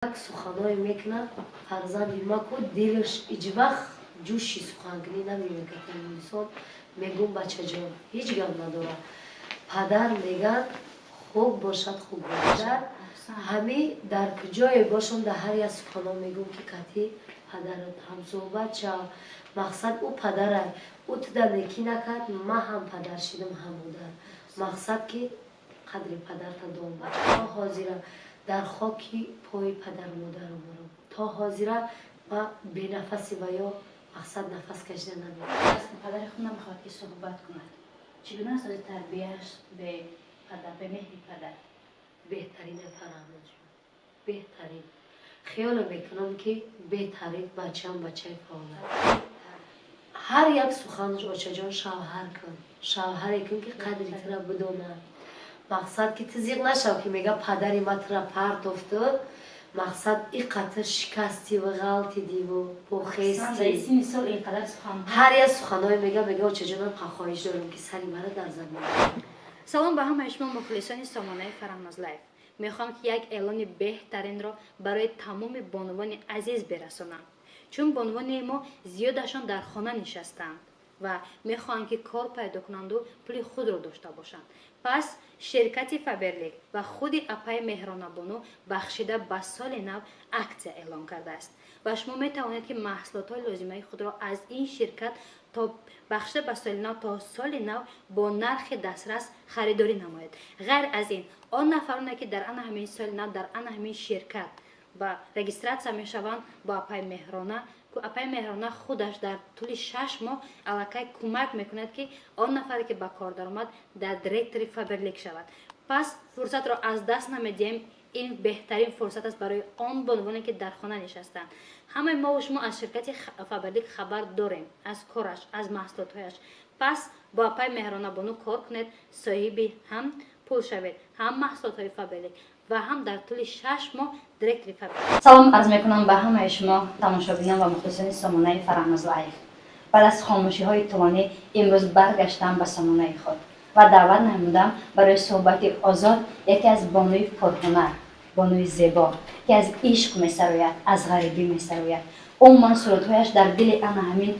یک سخنایی میکنه فرزند ما کو دلش هیچ وقت جوشی سخنگنی نمیگه انسان میگم بچه جان هیچ گپ نداره پدر میگن خوب باشد خوب باشد همه در کجای باشم در هر یک سخنا میگم که کتی پدرت هم صحبت چه مقصد او پدره او تدا نکی نکرد ما هم پدر شدم هم بودن مقصد که قدر پدر تا دوم بچه تا حاضره در خاکی پای پدر مادر مرم تا حاضره ما بی نفسی و یا مقصد نفس کشیده ندارم. پدر خود نمیخواد که صحبت کند. چگونه است تربیتش به پدر به مهر پدر؟ بهترین فراموش بهترین خیال میکنم که بهترین بچه‌ام بچه فاضل هر یک سخنش بچه جان شوهر کن که قدری ترا بدونه مقصد که تزیق نشو که میگه پدری ما ترا پرت افتاد مقصد این قطع شکستی و غلطی دی و بخیستی هر یک سخنای میگه بچه جانم خواهش دارم که سری مرا در زمین. سلام به همه شما مخلصان سامانه فراموش لایف. میخوام که یک اعلان بهترین را برای تمام بانوان عزیز برسانم چون بانوان ما زیادشان در خانه نشستند و میخوان که کار پیدا کنند و پول خود را داشته باشند. پس شرکت فابرلیک و خود اپای مهران بانو بخشیده به سال نو اکسیه اعلان کرده است و شما میتوانید که محصولات لازمه خود را از این شرکت تا بخشیده به سال نو تا سال نو با نرخ دسترس خریداری نمایید. غیر از این آن نفرانی که در آن همین سال نو در آن همین شرکت با رجیستراسیون میشوند با اپای مهرانه که اپای مهرانه خودش در طول 6 ماه علاقه کمک میکند که آن نفری که به کار درآمد در دیرکتوری فابرلیک شود. پس فرصت را از دست نمیدیم. این بهترین فرصت است برای آن بانوانی که در خانه نشستند. همه ما و شما از شرکت فابرلیک خبر داریم از کارش از محصولاتش. پس با اپای مهرانه بانو کار کنید صاحب هم پول شوید هم محصولات فابرلیک و هم در طول 6 ماه دیرکتوری فابرلیک. سلام عرض میکنم به همه شما تماشاگران و مخلصان سامانه فراموش لایف. بعد از خاموشی های طولانی امروز برگشتم به سامانه خود و دعوت نمودم برای صحبت آزاد یکی از بانوی پرهنر بانوی زیبا که از عشق می‌سراید از غریبی می‌سراید. عموما صورتهایش در دل آن همین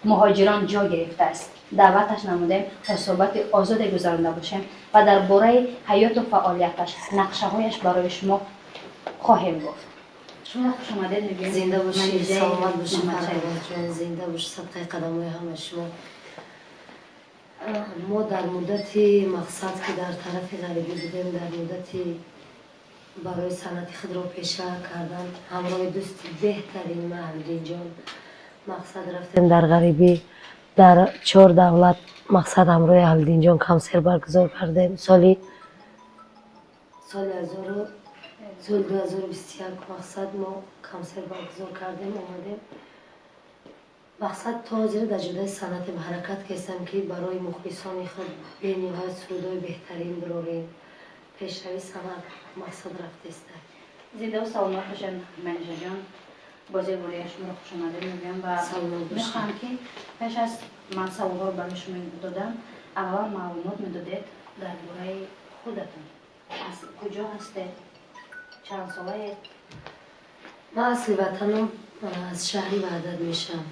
مهاجران جا گرفته است. دعوتش نمودیم تا صحبت آزاد گذرانده باشیم و درباره حیات و فعالیتش نقشه‌هایش برای شما خواهیم گفت. شما خوش آمدید میگیم. زنده باشید سلامت باشید فراموش زنده باشید صدقه قدم‌های همه شما. ما در مدت مقصد که در طرف غریبی بودیم در مدتی برای صنعت خود را پیشه کردن همراه دوستی بهترین محمدین جان مقصد رفتیم در غریبی در 4 دولت مقصد همراه حمدین جان کانسر برگزار کردیم سال 2021 مقصد ما کانسر برگزار کردیم آمدیم مقصد تا حاضر در جدای صنعت حرکت کردم که برای مخلصان خود به نهایت سودای بهترین براریم پیشروی صنعت مقصد رفته است. زنده و سلامت باشین منیجر جان. بازی بوری شما رو خوش آمدید میگم و میخوام که پیش از من سوال رو برای شما دادم اول معلومات میدادید درباره خودتون از کجا هستید چند ساله؟ من اصلی وطنم از شهری وحدت میشم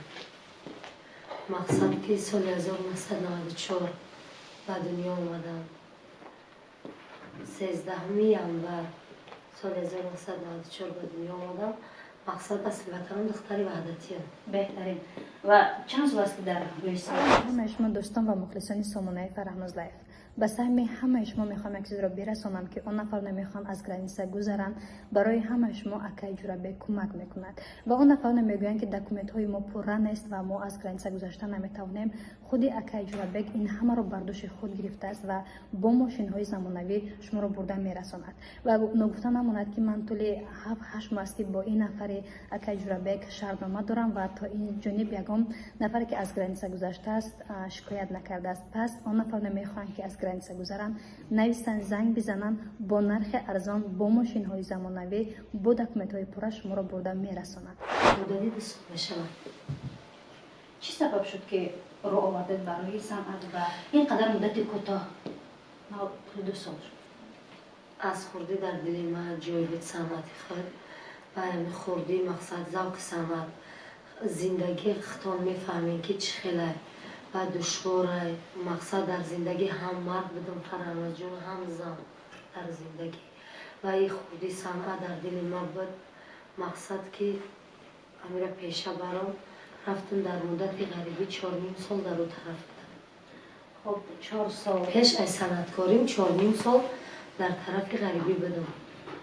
مقصد که سال 1994 به دنیا اومدم 13 ینور سال 1994 به دنیا اومدم مقصد اصلی وطنم دختر وحدتی هم. بهترین و چند سال است که در روی همه شما دوستان و مخلصان سامانه فراموش لایف به سهم همه شما میخوام یک چیز را برسانم که اون نفر نمیخوان از گرانیسه گذرن برای همه شما اکای جورابه کمک میکند و اون نفر نمیگوین که دکومنت های ما پره نیست و ما از گرانیسه گذشتن نمیتوانیم خودی اکای جورابه این همه رو برداشت خود گرفته است و با ماشین های زمانوی شما رو برده میرساند و نگفتن نماند که من طول 7-8 ماه است که با این نفر اکای جورابه شرطنامه دارم و تا این جانب یگام نفر که از گرانیسه گذشته است شکایت نکرده است. پس آن نفر نمیخوان که از گرانیسه گذرن نویسن زنگ بزنن با نرخ ارزان با ماشین های زمانوی با دکومنت های پره شما را برده میرسانند. مدتی دوست میشم. چی سبب شد که رو آوردید برای صنعت و اینقدر مدت کوتاه؟ 2 سال شد. аз хурдӣ дар дили ман ҷой буд санъати худ ва ҳамин хурдӣ мақсад завқи санъат зиндагии худтон мефаҳмед ки чӣ хеле ва душворай. Мақсад дар зиндагӣ ҳам мард будам Фараназҷон, ҳам зан дар зиндагӣ ва ин хурдӣ санъат дар дили ман буд. Мақсад ки амира пеша баром рафтам дар муддати ғарибӣ 4 сол дар он тараф будам. خب 4 سال пеш аз санъаткорим 4 сол дар тарафи ғарибӣ будам.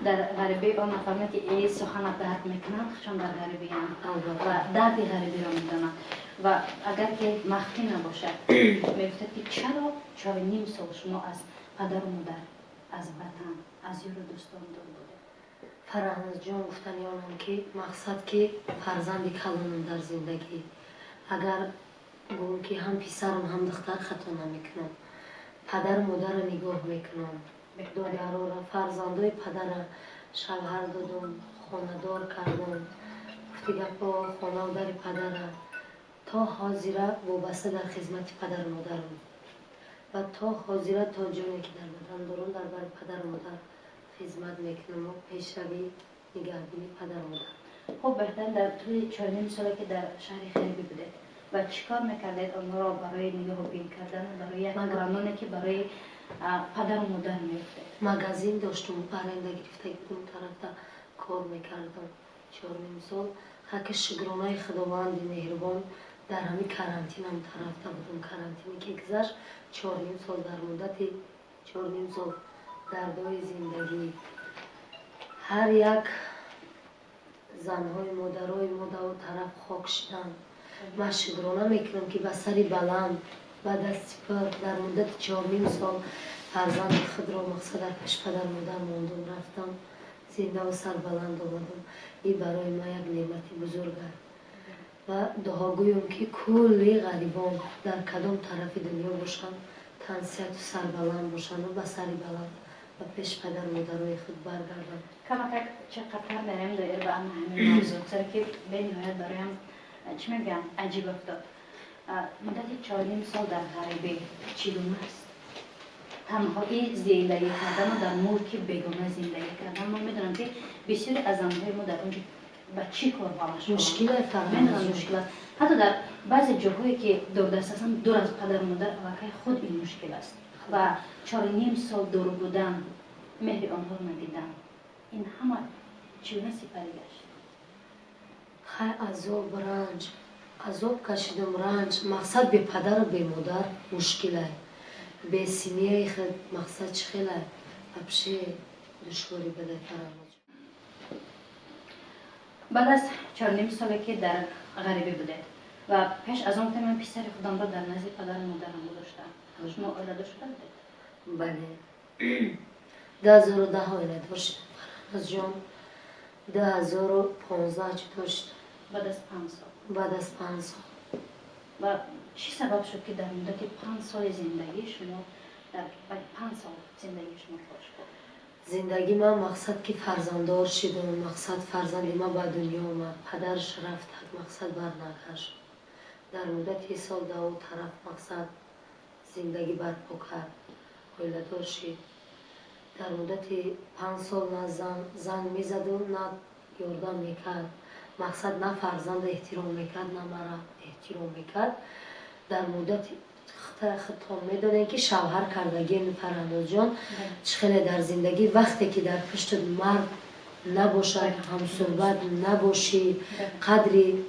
در غریبی آن نفهمه که ای سخن درد میکنند چون در غریبی هم البته. و درد غریبی را میدانند و اگر که مخفی نباشد میگفتد که چرا 4.5 سال شما از پدر و مادر از وطن از یور و دوستان دور بوده. Фараҳназҷон гуфтани онам ки мақсад ки фарзанди калонам дар зиндагӣ. Агар гӯм ки ҳам писарам ҳам духтар хато намекунам. Падару модарро нигоҳ мекунам. Додарора фарзандои падара шавҳар додам, хонадор кардам. Гуфти гапо хонаву дари падара то ҳозира вобаста дар хизмати падару модарам. Ва то ҳозира то ҷоне ки дар бадан дорам дар бари падару мадар خدمت میکنم و پیشروی نگهبانی پدر مادر. خب بهتر در طول 4 سالی که در شهر غریبی بودید و چیکار میکردید آنها را برای نگاه و بین کردن و برای یک قانونی که برای پدر و مادر میافتید؟ مغازین داشتم، پرنده گرفته بودم، طرفتا کار میکردم 4 سال. خاک شگرانای خداوند مهربان در همین کارانتین هم طرفتا بودم. کارانتینی که گذشت 4 سال در مدت 4 سال دردهای زندگی. هر یک زنهای مادرای ما دو طرف خاک شدن. من شکرانه میکنم که به سری بلند بعد از سپر در مدت 4 سال فرزند خود را مقصد در پیش پدر مادر ماندم، رفتم زنده و سر بلند آمدم. این برای ما یک نعمت بزرگ است و دعا گویم که کل غریبان در کدام طرف دنیا باشند تنصیت و سر بلند باشند و به سری بلند و پیش پدر مادرای خود برگردند. کمک چقدر بریم دایر به همین موضوع سر که به نهایت برایم چی میگم عجیب افتاد. مدت 4 سال در غریبی چگونه است؟ تنهایی زندگی کردن و در ملک بیگانه زندگی کردن. ما میدونم که بسیاری از آنهای ما در اونجا با چی کار باش مشکل میدونم مشکل حتی در بعضی جاهایی که دور دست هستن دور از پدر و مادر واقعا خود این مشکل است و 4 سال دور بودن مهر آنها رو ندیدن این همه چگونه سپری گشت؟ خیلی عذاب رنج عذاب کشیدم رنج. مقصد به پدر و به مادر مشکله، به سینه خود مقصد چخیله ابشه دشواری بده فراموش. بعد از 4 سالی که در غریبی بودید و پیش از اون که من پسر خودم را در نزد پدر و مادرم گذاشتم شما آیله شده بودید؟ بله 2010 آیله داشتم فراموش جان. 2015 چطور شد؟ بعد از 5 سال. بعد از 5 سال. و چی سبب شد که در مدت 5 سال زندگی شما در 5 سال زندگی شما خوش بود؟ زندگی من مقصد که فرزنددار شدم، مقصد فرزند ما به دنیا آمد، پدرش رفت مقصد برنگشت. در مدت 1 سال دو طرف مقصد زندگی برپا کرد، آیله دار شد. در مدت 5 سال نه زن میزد و نه یاردم میکرد. مقصد نه فرزند احترام میکرد نه مرا احترام میکرد. در مدت خودتان میدونین که شوهر کردگی فراموش جان خیلی در زندگی وقتی که در پشت مرد نباشد، هم صحبت نباشی، قدری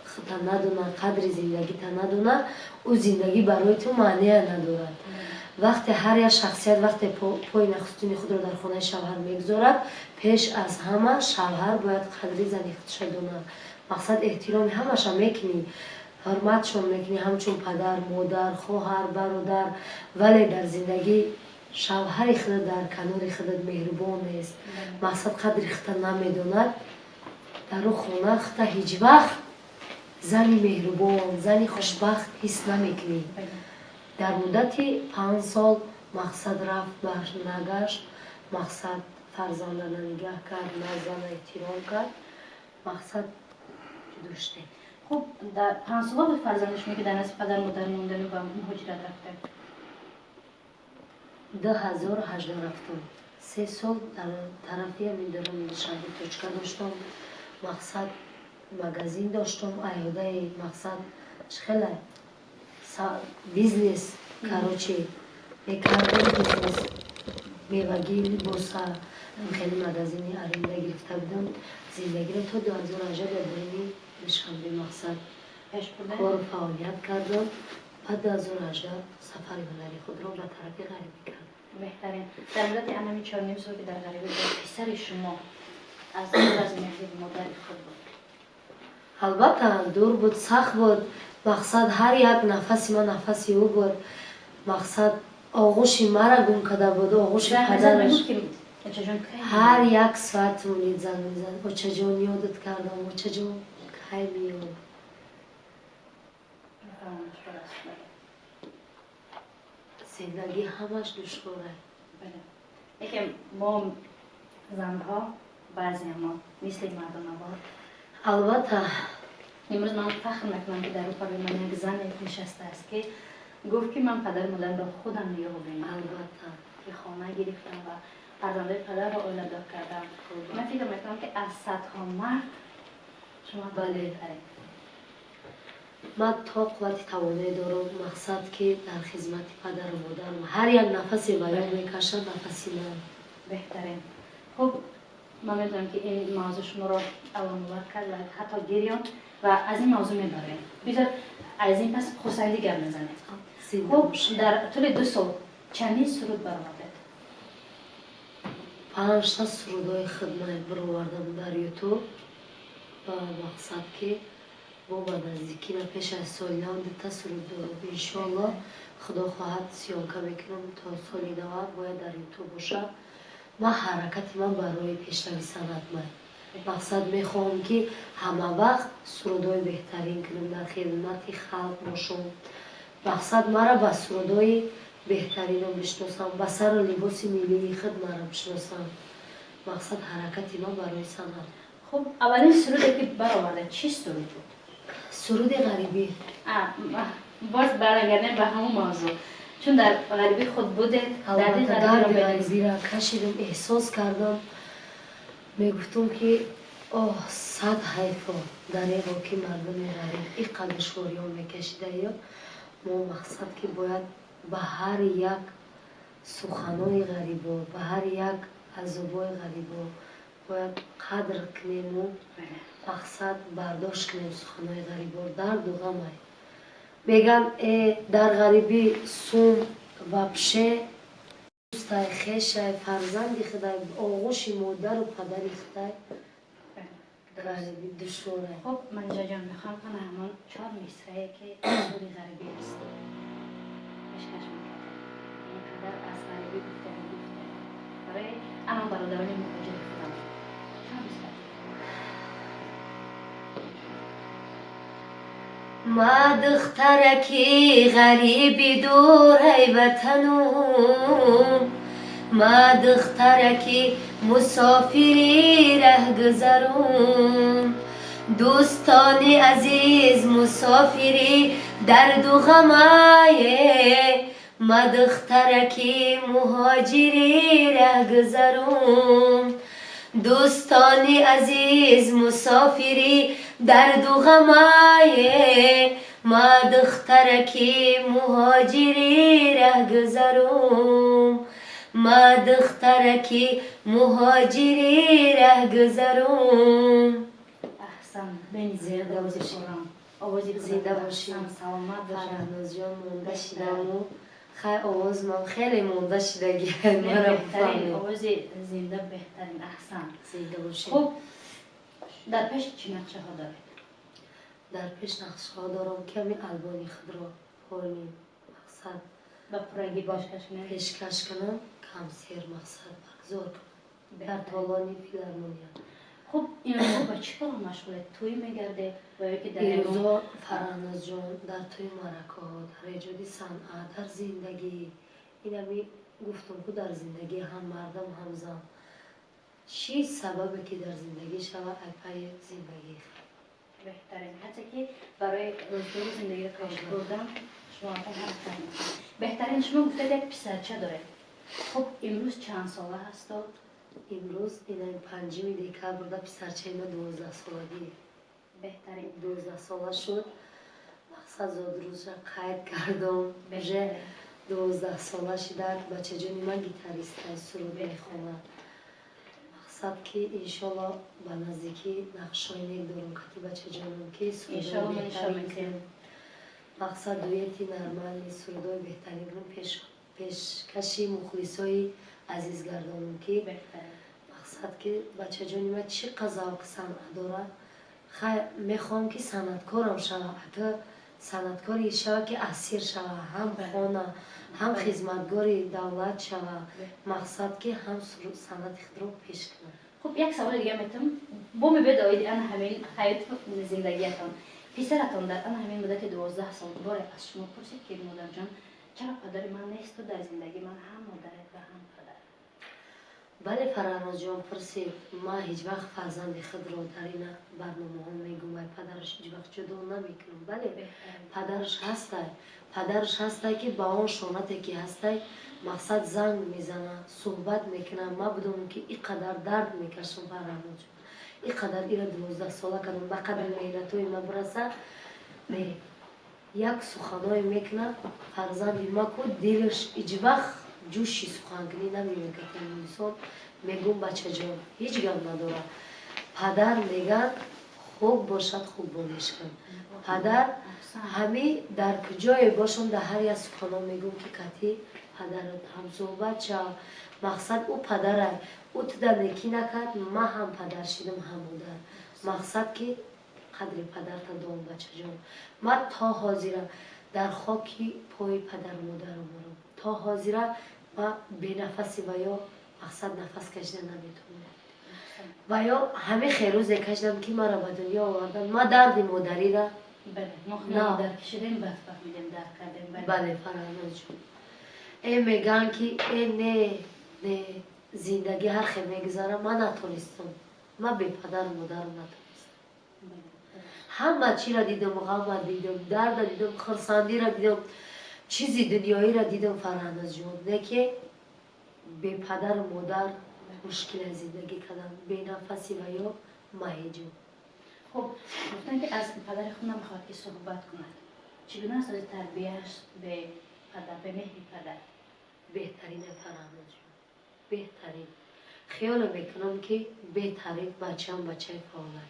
خودت ندونه، قدری زندگی تا ندونه، او زندگی برای تو معنی ندارد. وقتی هر یک شخصیت وقتی پای نخستین خود را در خانه شوهر میگذارد، پیش از همه شوهر باید قدری زنی خودش دونه. مقصد احترام همش میکنی، حرمتشون میکنی همچون پدر، مادر، خواهر، برادر. ولی در زندگی شوهر خود در کنار خودت مهربان نیست، مقصد قدر خودت نمیداند، در او خانه خودت هیچ وقت زنی مهربان، زنی خوشبخت حس نمیکنی. در مدت 5 سال مقصد رفت بر نگشت، مقصد فرزند نگه کرد، نه زن احترام کرد، مقصد جدا شد. خب در 5 سال بود فرزندش میگه در نزد پدر مادر موندن و مهاجرت رفته. 2018 رفتم. 3 سال در طرفی همین درون شهر توچکا داشتم. مقصد مغازین داشتم. ایاده مقصد خیلی بیزنس کاروچی میکردم. بیزنس میوگی لباسا خیلی مغازینی آرنده گرفته بودم. زندگی رو تا 2018 در درونی نشانده مقصد کار و فعالیت کردم. بعد 2018 سفر هنری خود را به طرف غریبی کردم. بهترین. در مورد انمی 4 نیم سال که در غریبه بود، پسر شما از دور از مهر مادر خود بود؟ البته دور بود، سخت بود. مقصد هر یک نفسی ما نفسی او بود. مقصد آغوش مرا گم کرده بود، آغوش پدرش. هر یک ساعت مونید زن میزد. اوچه جان یادت کردم، اوچه جان خیلی یاد. زندگی همش دشواره. یکم ما زنها بعضی ما مثل مردم آباد. البته امروز من فخر میکنم که در اروپا به من یک زن نشسته است که گفت که من پدر مادرم را خودم نگاه ببینم. البته که خانه گرفتم و فرزندای پدر را اولادار کردم. من فکر میکنم که از صدها مرد شما بهترین. من تا قوت توانایی دارم. مقصد که در خدمت پدر و مادرم هر یک نفسی بیان میکشم، نفسی من. بهترین. خب من میدونم که این موضوع شما را علامت کرد و حتی گریان و از این موضوع میبریم. بیشتر از این پس خسایلی گرم میزنید. خب در طول 2 سال چندین سرود برآورده؟ 5 تا سرودای خدمت برآوردم در یوتیوب. و مقصد که با بعد از یکی پیش از سالیان تا سرود دارم. انشالله خدا خواهد سیانکه میکنم تا سالی 90 باید در یوتیوب باشه. من حرکت من برای پیشروی صنعت من. مقصد میخوام که همه وقت سرودای بهترین کنم، در خدمت خلق باشم. مقصد مرا با سرودای بهترین رو بشناسم، با سر لباس ملی خود مرا بشناسم. مقصد حرکت من برای صنعت. خب اولین سرودی که برآورده چی سرود بود؟ سرود غریبی. باز برگردیم به همون موضوع، چون در غریبی خود بودید. درد غریبی را کشیدم، احساس کردم. میگفتم که آه صد حیفا در این که مردم غریب اینقدر دشواری ها میکشیده. یا ما مقصد که باید به هر یک سخنای غریبا، به هر یک عذابای غریبا باید قدر کنیم و مقصد برداشت کنیم سخنای غریبا. درد و غم میگن در غریبی سوم و پشه دوستای خیشه فرزندی خدای آغوش مادر و پدری خدای غریبی دشواره. خب منجا جان میخوام کنم همون 4 مصرعی که سوری غریبی است اشکش میکرده. این قدر از غریبی گفته برای اما برادران مهاجر خودم 4 مصرعی. ما دخترکی غریبی دور ای وطنم، ما دخترکی مسافری ره گذرم. دوستانی عزیز مسافری درد و غمای، ما دخترکی مهاجری ره گذرم. دوستانی عزیز مسافری درد و غمای، ما دخترکی مهاجری ره گذرم. ما دخترکی مهاجری ره گذرم. احسن بین زنده باشیم، آوازی زنده باشیم، سلامت باشیم. فرهناز جان مونده شدم و خیلی آواز من خیلی مونده شدگی بهترین آواز زنده بهترین. احسن زنده باشیم. خب در پیش چی نقشه ها دارید؟ در پیش نقشه ها دارم که همین البانی خود را پایین مقصد و پرگی پیشکش کنم. کمسیر مقصد بگذار کنم در تالانی فیلارمونیا. خب این روزا با چی کار مشغوله؟ توی میگرده و یا که در این روزا فرهناز جان در توی مرکه ها، در ایجاد صنعت، در زندگی. این همی گفتم که در زندگی هم مردم هم زن چی سببه که در زندگی شود اپای زندگی بهترین حتی که برای روزگار زندگی رو پیش بردم شما حرکت میکنید. بهترین شما گفتید یک پسرچه داره. خب امروز چند ساله هست؟ امروز این 5 دکبر دا پسرچه ما 12 سالگی. بهترین 12 ساله شد. مقصد زاد روز را قید کردم. بجه 12 ساله شده که بچه جانی من گیتاریست های سرود میخونه. مقصد که انشالله به نزدیکی نقشای نیک دارم که بچه جانم که سرودای بهترین کنم. مقصد دویتی نرمالی سرودای بهترین کنم پیشکشی مخلصای عزیز گردانم که مقصد که بچه جانی من چقدر ذوق صنعت داره. میخوام که صنعتکارم شوم. اگه صنعتکاری شوم که اسیر شوم، هم خانه هم خدمتگار دولت شوم. مقصد که هم صنعت خود را پیش کنم. خب یک سوال دیگه میتونم با می بدایید ان همین حیات زندگیتان پسرتان در ان همین مدت 12 سال دوباره از شما پرسید که مادر جان چرا پدر من نیست تو در زندگی من هم مادرت و هم پدر؟ بله فراناز جان پرسید. ما هیچ وقت فرزند خود را در این برنامه ها میگم و پدرش هیچ وقت جدا نمیکنم. بله پدرش هسته که با آن شانتی که هسته مقصد زنگ میزنه صحبت میکنه. ما بدونم که اینقدر درد میکشم فراناز جان، اینقدر ایرا 12 ساله کردم به قدر مهنتوی ما برسه یک سخنای میکنه فرزند ما که دلش هیچ وقت جوشی سخنگنی نمیگه. مثال میگم بچه جان هیچ گپ نداره. پدر میگن خوب باشد خوب بانش کن. پدر همه در کجای باشم در هر یک سخنا میگم که کتی پدرت هم صحبت شد. مقصد او پدره او تده نکی نکرد ما هم پدر شدم هم مادر. مقصد که قدر پدر تا دام بچه جان. ما تا حاضره در خاکی پای پدر و مادر مارم. تا حاضره ما بی نفسی و یا مقصد نفس کشیدن نمیتونم و یا همه خیروز کشیدم که مرا به دنیا آوردن. ما درد مادری را نه درک کشیدیم بد فهمیدیم درک کردیم. بله فراناز جان این میگن که این نه زندگی هر خیلی میگذاره. من نتونستم. من به پدر و مادر نتونستم. همه چی را دیدم، غم را دیدم، درد را دیدم، خرسندی را دیدم، چیزی دنیایی را دیدم فراناز جان. نه که به پدر و مادر مشکل زندگی کردن به نفسی و یا مهیجو. خب گفتن که از پدر خود نمیخواد که صحبت کند. چگونه است از تربیتش به پدر به مهر پدر؟ بهترین فراناز جان بهترین. خیال میکنم که بهترین بچه هم بچه فعاله.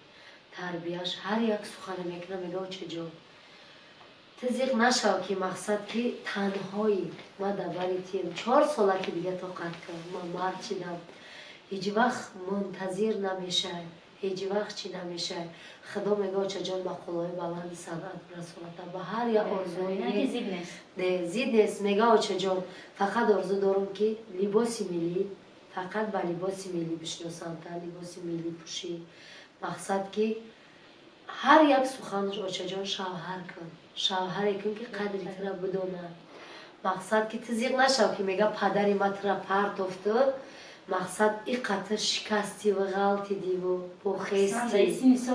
تربیتش هر یک سخن میکنه میگه چه جان تزیق نشو که مقصد که تنهایی. ما در بری تیم 4 ساله که دیگه طاقت کرد ما مرد شدم. هیچ وقت منتظر نمیشه، هیچ وقت چی نمیشه. خدا میگه چه جان با قلای بلند صنعت رسولت به هر یک آرزوی نه زید نیست. نه زید نیست. میگه چه جان فقط آرزو دارم که لباس ملی فقط با لباس ملی بشناسم تا لباس ملی پوشی. مقصد که هر یک سخنش آچه جان شوهر کن. شوهری کن که قدری تره بدونه. مقصد که تزیق نشو که میگه پدری ما تره پرت افتاد. مقصد این قطر شکستی و غلطی دی و پوخیستی.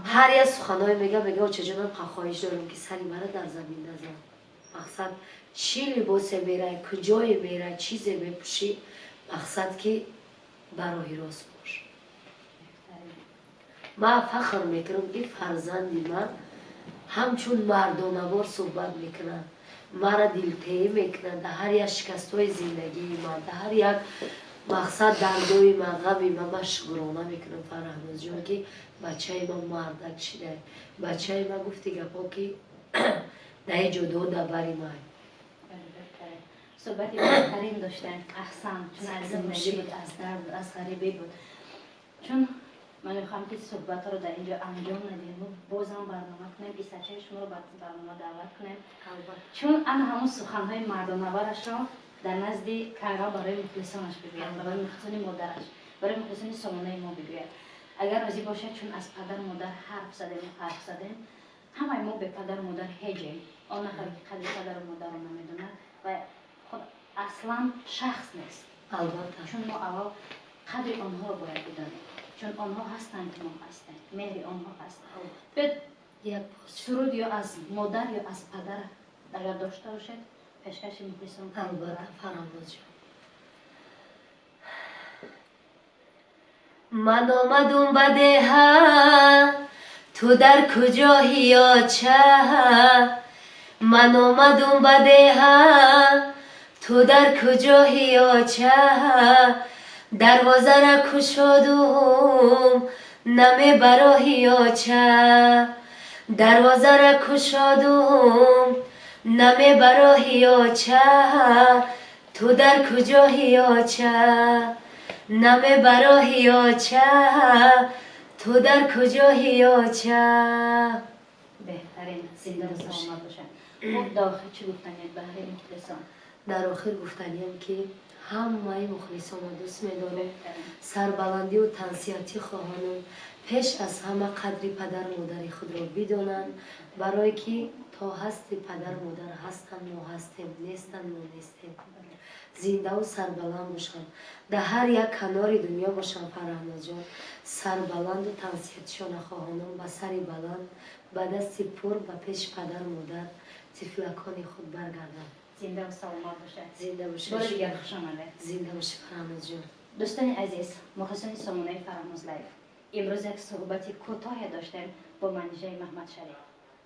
هر یک سخنای میگه آچه جانم خواهش دارم که سری مرا در زمین نزن. مقصد چی لباس میره کجای میره چیزی میپوشی. مقصد که برای راست باش. ما فخر میکنم این فرزندی من همچون مردانوار صحبت میکنن. مرا دلتهی میکنن در هر یک شکستهای زندگی من در هر یک مقصد دردوی من غمی من شکرانه میکنم فراناز جان که بچه من مردک شده. بچه من گفتی گپا که در جدا در بری من صحبتی بهترین داشتن. احسن چون از زندگی بود از درد از غریبی بود. چون من میخوام که صحبت رو در اینجا انجام ندیم و بازم برنامه کنیم بیسچه شما رو برنامه دعوت کنیم چون ان همون سخنهای مردانوارش را در نزد کارا برای مخلصانش بگوید برای مخلصان مادرش برای مخلصان سامانه ما بگوید. اگر راضی باشه چون از پدر مادر حرف زدیم همه ما به پدر مادر هجیم. آن نفر که قدر پدر مادر رو نمیدونه و خود اصلا شخص نیست. البته چون ما اول قدر آنها رو باید بدانیم چون آنها هستند که ما هستند. مهر آنها هستند. به یک سرود یا از مادر یا از پدر اگر داشته باشد پیشکش می‌کنم. البته فراناز جان من آمدم به ده تو در کجایی یا چه؟ من آمدم به ده تو در کجایی یا چه؟ دروازه را کشادم نمی برای یا چه؟ دروازه را کشادم نمی برای یا چه؟ تو در کجایی یا چه؟ نمی برای یا چه؟ تو در کجایی یا چه؟ بهترین. زنده و سلامت باشن. خب داخل چی گفتنید به هر مخلصان؟ در آخر گفتنیم که همه مخلصان را دوست می‌دارم. سربلندی و تنصیحاتی خواهانم پیش از همه قدری پدر و مادر خود را بدانند، برای که تا هست پدر و مادر هستند ما هستیم، نیستند ما نیستیم. زنده و سربلند باشند، در هر یک کنار دنیا باشند. فرهناز جان سربلند و تنصیحاتشان خواهانم به سری بلند به دست پر به پیش پدر و مادر طفلکان خود برگردند. زنده و سلامت باشن. زنده باشید. بار دیگر خوش آمده. زنده باشید فرهناز جان. دوستان عزیز، مخلصان سامانه فرهناز لایف، امروز یک صحبت کوتاه داشتیم با منیژه محمد شریف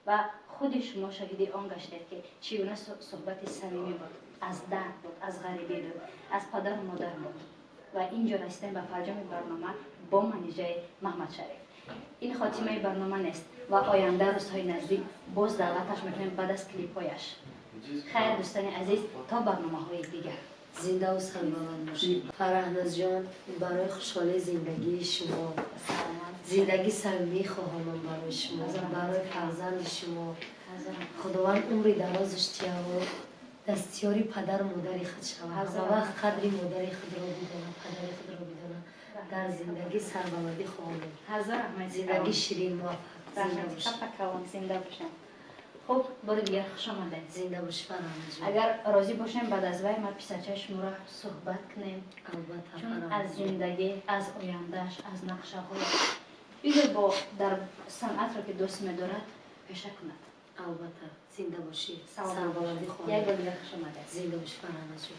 و خود شما شاهد آن گشتید که چگونه صحبت صمیمی بود، از درد بود، از غریبی بود، از پدر و مادر بود و اینجا رسیدیم به فرجام برنامه با منیژه محمد شریف. این خاتمه برنامه نیست و آینده روزهای نزدیک باز دعوتش میکنیم بعد از کلیپایش. خیر دوستان عزیز، تا برنامه‌های دیگر. زنده و سربلند باشید. فرهناز جان برای خوشحالی زندگی شما، زندگی صمیمی خواهم برای شما، برای فرزند شما. خداوند عمری درازش تیا و دستیاری پدر و مادری خود شود. و وقت قدری مادری خود را بدانم، پدری خود را بدانم. در زندگی سربلندی خواهم. زندگی شیرین موفق. زنده باشید. زنده باشین. خب بار دیگر خوش آمدید. زنده باشید فرهناز جان. اگر راضی باشیم بعد از وی ما پیسچه شما را صحبت کنیم، البته چون فرهناز از جان. زندگی، از آیندهش، از نقشه هایش بگه با در صنعت را که دوست می‌دارد پیشه کند. البته زنده باشید. سلام سربلندی یک خواهم. بار دیگر خوش آمدید. زنده باشید فرهناز جان.